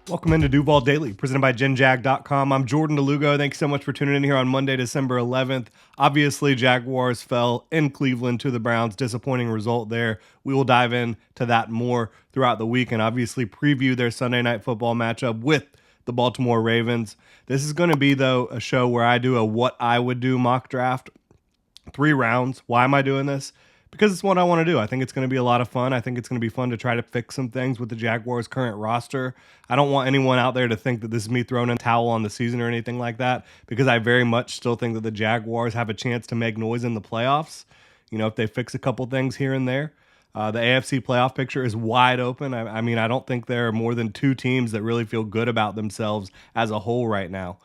Welcome into Duval Daily, presented by GenJag.com. I'm Jordan Lugo. Thanks so much for tuning in here on Monday, December 11th. Obviously, Jaguars fell in Cleveland to the Browns. Disappointing result there. We will dive into that more throughout the week and obviously preview their Sunday Night Football matchup with the Baltimore Ravens. This is going to be, though, a show where I do a what I would do mock draft. 3 rounds. Why am I doing this? Because it's what I want to do. I think it's going to be a lot of fun. I think it's going to be fun to try to fix some things with the Jaguars' current roster. I don't want anyone out there to think that this is me throwing a towel on the season or anything like that, because I very much still think that the Jaguars have a chance to make noise in the playoffs. You know, if they fix a couple things here and there. The AFC playoff picture is wide open. I mean, I don't think there are more than 2 teams that really feel good about themselves as a whole right now.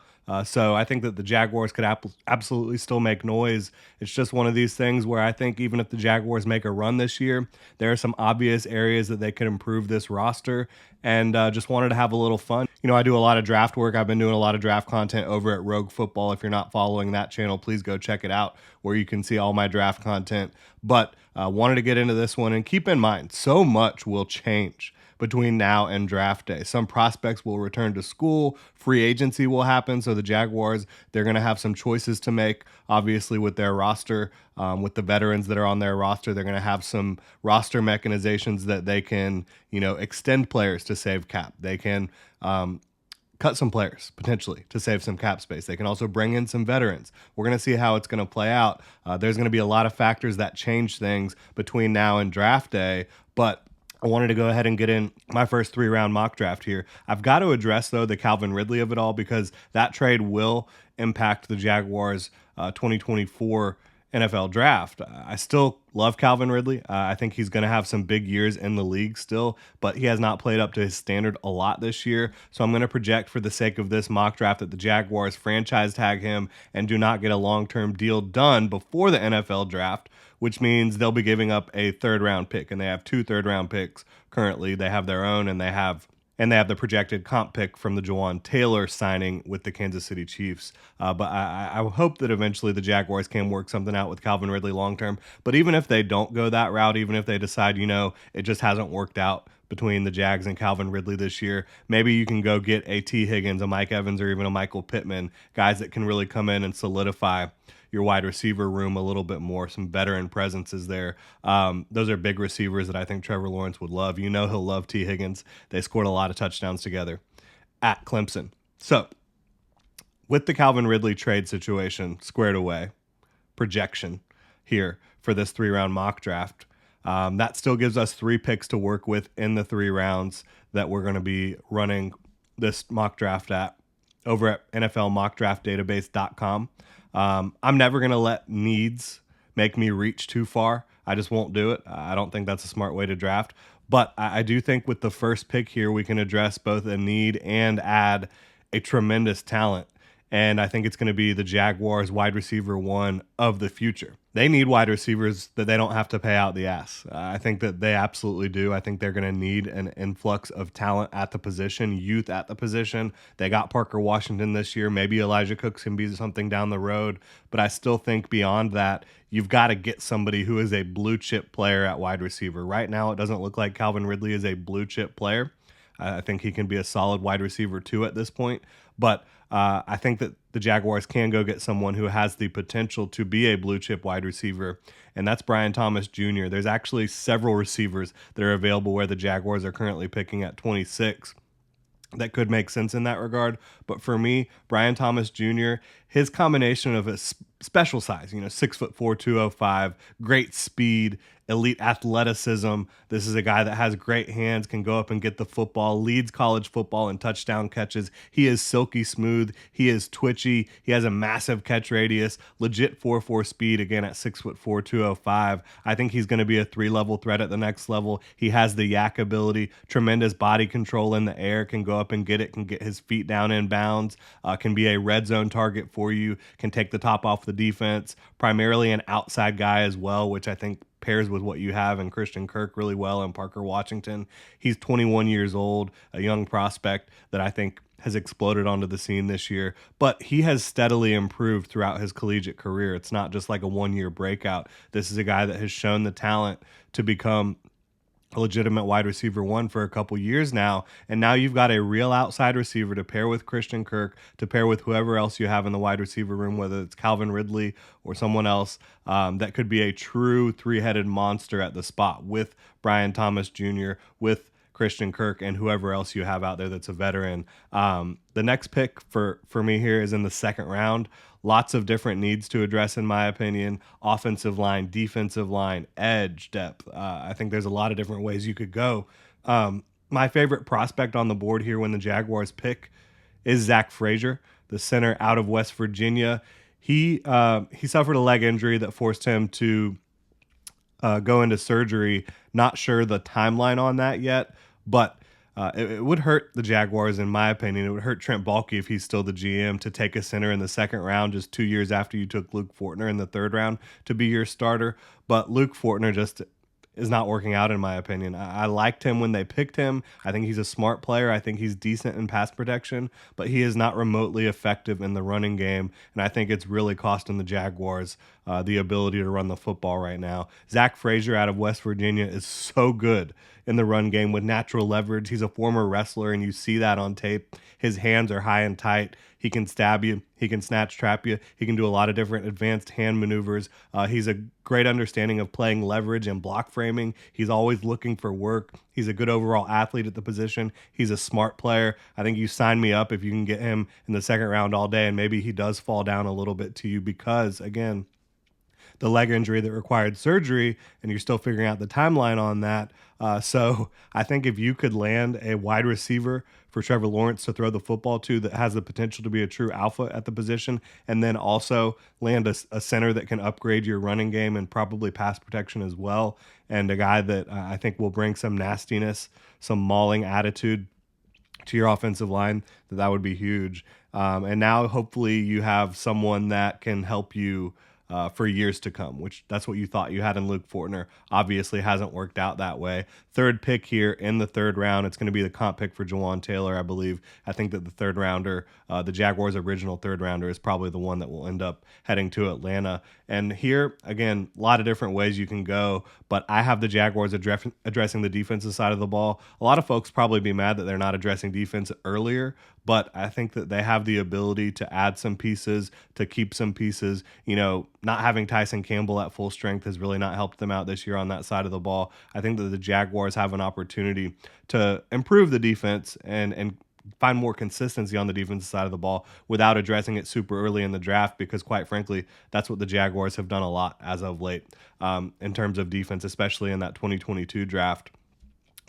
So I think that the Jaguars could absolutely still make noise. It's just one of these things where I think even if the Jaguars make a run this year, there are some obvious areas that they could improve this roster, and just wanted to have a little fun. You know, I do a lot of draft work. I've been doing a lot of draft content over at Rogue Football. If you're not following that channel, please go check it out where you can see all my draft content. But wanted to get into this one, and keep in mind, so much will change between now and draft day. Some prospects will return to school. Free agency will happen. So the Jaguars, they're going to have some choices to make, obviously, with their roster. With the veterans that are on their roster, they're going to have some roster mechanizations that they can, extend players to save cap. They can cut some players potentially to save some cap space. They can also bring in some veterans. We're going to see how it's going to play out. There's going to be a lot of factors that change things between now and draft day, but I wanted to go ahead and get in my first 3-round mock draft here. I've got to address, though, the Calvin Ridley of it all, because that trade will impact the Jaguars' 2024 NFL draft. I still love Calvin Ridley. I think he's going to have some big years in the league still, but he has not played up to his standard a lot this year. So I'm going to project, for the sake of this mock draft, that the Jaguars franchise tag him and do not get a long-term deal done before the NFL draft, which means they'll be giving up a 3rd-round pick, and they have 2 3rd-round picks currently. They have their own, and they have the projected comp pick from the Jawan Taylor signing with the Kansas City Chiefs. But I hope that eventually the Jaguars can work something out with Calvin Ridley long term. But even if they don't go that route, even if they decide, it just hasn't worked out between the Jags and Calvin Ridley this year, maybe you can go get a T. Higgins, a Mike Evans, or even a Michael Pittman, guys that can really come in and solidify your wide receiver room a little bit more, some veteran presences there. Those are big receivers that I think Trevor Lawrence would love. He'll love T. Higgins. They scored a lot of touchdowns together at Clemson. So with the Calvin Ridley trade situation squared away, projection here for this 3-round mock draft, that still gives us 3 picks to work with in the 3 rounds that we're going to be running this mock draft at over at NFLmockdraftdatabase.com. I'm never going to let needs make me reach too far. I just won't do it. I don't think that's a smart way to draft. But I do think with the first pick here, we can address both a need and add a tremendous talent. And I think it's going to be the Jaguars wide receiver 1 of the future. They need wide receivers that they don't have to pay out the ass. I think that they absolutely do. I think they're going to need an influx of talent at the position, youth at the position. They got Parker Washington this year. Maybe Elijah Cooks can be something down the road. But I still think beyond that, you've got to get somebody who is a blue chip player at wide receiver. Right now, it doesn't look like Calvin Ridley is a blue chip player. I think he can be a solid wide receiver 2 at this point. But I think that the Jaguars can go get someone who has the potential to be a blue chip wide receiver, and that's Brian Thomas Jr. There's actually several receivers that are available where the Jaguars are currently picking at 26 that could make sense in that regard. But for me, Brian Thomas Jr., his combination of a special size, 6'4", 205, great speed, elite athleticism. This is a guy that has great hands, can go up and get the football, leads college football in touchdown catches. He is silky smooth. He is twitchy. He has a massive catch radius, legit 4.4 speed, again at 6'4", 205. I think he's going to be a 3-level threat at the next level. He has the yak ability, tremendous body control in the air, can go up and get it, can get his feet down in bounds, can be a red zone target for you, can take the top off the defense, primarily an outside guy as well, which I think pairs with what you have in Christian Kirk really well and Parker Washington. He's 21 years old, a young prospect that I think has exploded onto the scene this year, but he has steadily improved throughout his collegiate career. It's not just like a 1-year breakout. This is a guy that has shown the talent to become a legitimate wide receiver one for a couple years now. And now you've got a real outside receiver to pair with Christian Kirk, to pair with whoever else you have in the wide receiver room, whether it's Calvin Ridley or someone else, that could be a true three-headed monster at the spot with Brian Thomas Jr., with Christian Kirk, and whoever else you have out there that's a veteran. The next pick for me here is in the second round. Lots of different needs to address, in my opinion. Offensive line, defensive line, edge, depth. I think there's a lot of different ways you could go. My favorite prospect on the board here when the Jaguars pick is Zach Frazier, the center out of West Virginia. He suffered a leg injury that forced him to go into surgery. Not sure the timeline on that yet, but it would hurt the Jaguars, in my opinion. It would hurt Trent Baalke if he's still the GM to take a center in the second round just 2 years after you took Luke Fortner in the third round to be your starter. But Luke Fortner just is not working out, in my opinion. I liked him when they picked him. I think he's a smart player. I think he's decent in pass protection, but he is not remotely effective in the running game, and I think it's really costing the Jaguars the ability to run the football right now. Zach Frazier out of West Virginia is so good in the run game with natural leverage. He's a former wrestler, and you see that on tape. His hands are high and tight. He can stab you. He can snatch trap you. He can do a lot of different advanced hand maneuvers. He's a great understanding of playing leverage and block framing. He's always looking for work. He's a good overall athlete at the position. He's a smart player. I think you sign me up if you can get him in the second round all day, and maybe he does fall down a little bit to you because, again, the leg injury that required surgery, and you're still figuring out the timeline on that. So I think if you could land a wide receiver for Trevor Lawrence to throw the football to that has the potential to be a true alpha at the position, and then also land a center that can upgrade your running game and probably pass protection as well, and a guy that I think will bring some nastiness, some mauling attitude to your offensive line, that would be huge. And now hopefully you have someone that can help you for years to come, which that's what you thought you had in Luke Fortner. Obviously hasn't worked out that way. Third pick here in the third round. It's going to be the comp pick for Jawan Taylor, I believe. I think that the third rounder, the Jaguars' original third rounder, is probably the one that will end up heading to Atlanta. And here, again, a lot of different ways you can go, but I have the Jaguars addressing the defensive side of the ball. A lot of folks probably be mad that they're not addressing defense earlier, but I think that they have the ability to add some pieces, to keep some pieces. You know, not having Tyson Campbell at full strength has really not helped them out this year on that side of the ball. I think that the Jaguars have an opportunity to improve the defense and find more consistency on the defensive side of the ball without addressing it super early in the draft, because quite frankly, that's what the Jaguars have done a lot as of late in terms of defense, especially in that 2022 draft.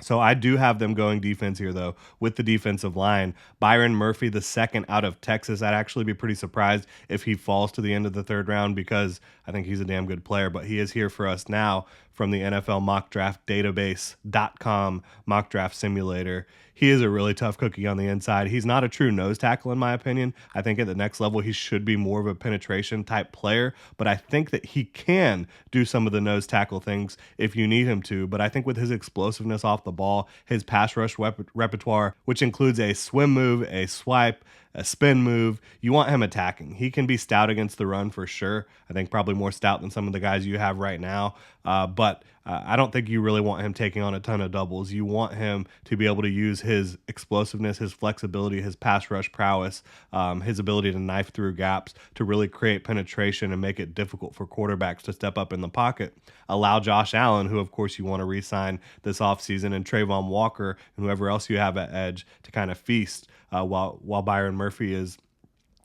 So I do have them going defense here, though, with the defensive line. Byron Murphy, the second out of Texas. I'd actually be pretty surprised if he falls to the end of the third round, because I think he's a damn good player. But he is here for us now from the NFL Mock Draft Database.com mock draft simulator. He is a really tough cookie on the inside. He's not a true nose tackle, in my opinion. I think at the next level, he should be more of a penetration type player, but I think that he can do some of the nose tackle things if you need him to. But I think with his explosiveness off the ball, his pass rush repertoire, which includes a swim move, a swipe, a spin move, you want him attacking. He can be stout against the run for sure. I think probably more stout than some of the guys you have right now. But I don't think you really want him taking on a ton of doubles. You want him to be able to use his explosiveness, his flexibility, his pass rush prowess, his ability to knife through gaps to really create penetration and make it difficult for quarterbacks to step up in the pocket. Allow Josh Allen, who of course you want to re-sign this offseason, and Trayvon Walker and whoever else you have at edge to kind of feast while Byron Murphy is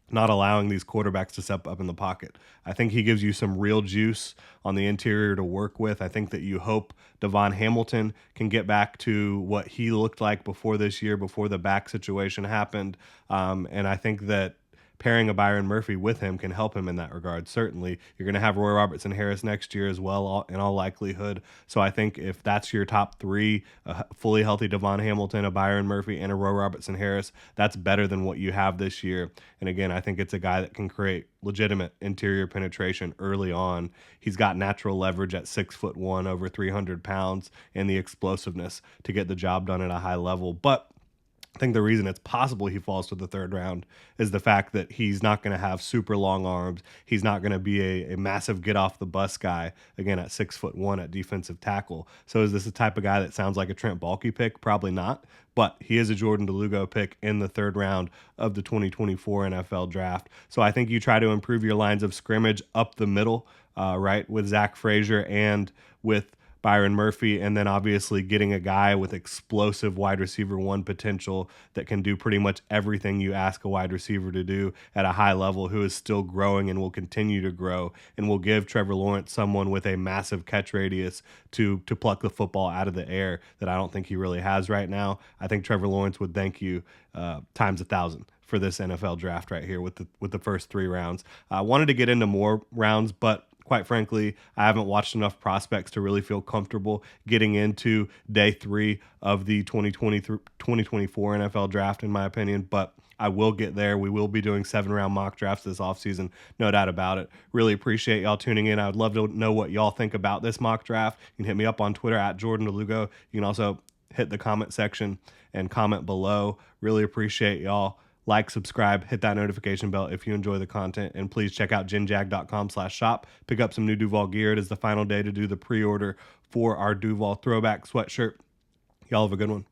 not allowing these quarterbacks to step up in the pocket. I think he gives you some real juice on the interior to work with. I think that you hope Devon Hamilton can get back to what he looked like before this year, before the back situation happened. And I think that pairing a Byron Murphy with him can help him in that regard. Certainly, you're going to have Roy Robertson Harris next year as well, in all likelihood. So I think if that's your top three, a fully healthy Devon Hamilton, a Byron Murphy, and a Roy Robertson Harris, that's better than what you have this year. And again, I think it's a guy that can create legitimate interior penetration early on. He's got natural leverage at 6'1", over 300 pounds, and the explosiveness to get the job done at a high level. But I think the reason it's possible he falls to the third round is the fact that he's not going to have super long arms. He's not going to be a massive get off the bus guy again at 6'1" at defensive tackle. So is this the type of guy that sounds like a Trent Baalke pick? Probably not. But he is a Jordan DeLugo pick in the third round of the 2024 NFL draft. So I think you try to improve your lines of scrimmage up the middle, right, with Zach Frazier and with Byron Murphy, and then obviously getting a guy with explosive wide receiver one potential that can do pretty much everything you ask a wide receiver to do at a high level, who is still growing and will continue to grow, and will give Trevor Lawrence someone with a massive catch radius to pluck the football out of the air that I don't think he really has right now. I think Trevor Lawrence would thank you times 1,000 for this NFL draft right here with the first 3 rounds. I wanted to get into more rounds, but quite frankly, I haven't watched enough prospects to really feel comfortable getting into day 3 of the 2024 NFL draft, in my opinion. But I will get there. We will be doing 7-round mock drafts this offseason, no doubt about it. Really appreciate y'all tuning in. I would love to know what y'all think about this mock draft. You can hit me up on Twitter at Jordan DeLugo. You can also hit the comment section and comment below. Really appreciate y'all. Like, subscribe, hit that notification bell if you enjoy the content, and please check out genjag.com/shop. Pick up some new Duval gear. It is the final day to do the pre-order for our Duval throwback sweatshirt. Y'all have a good one.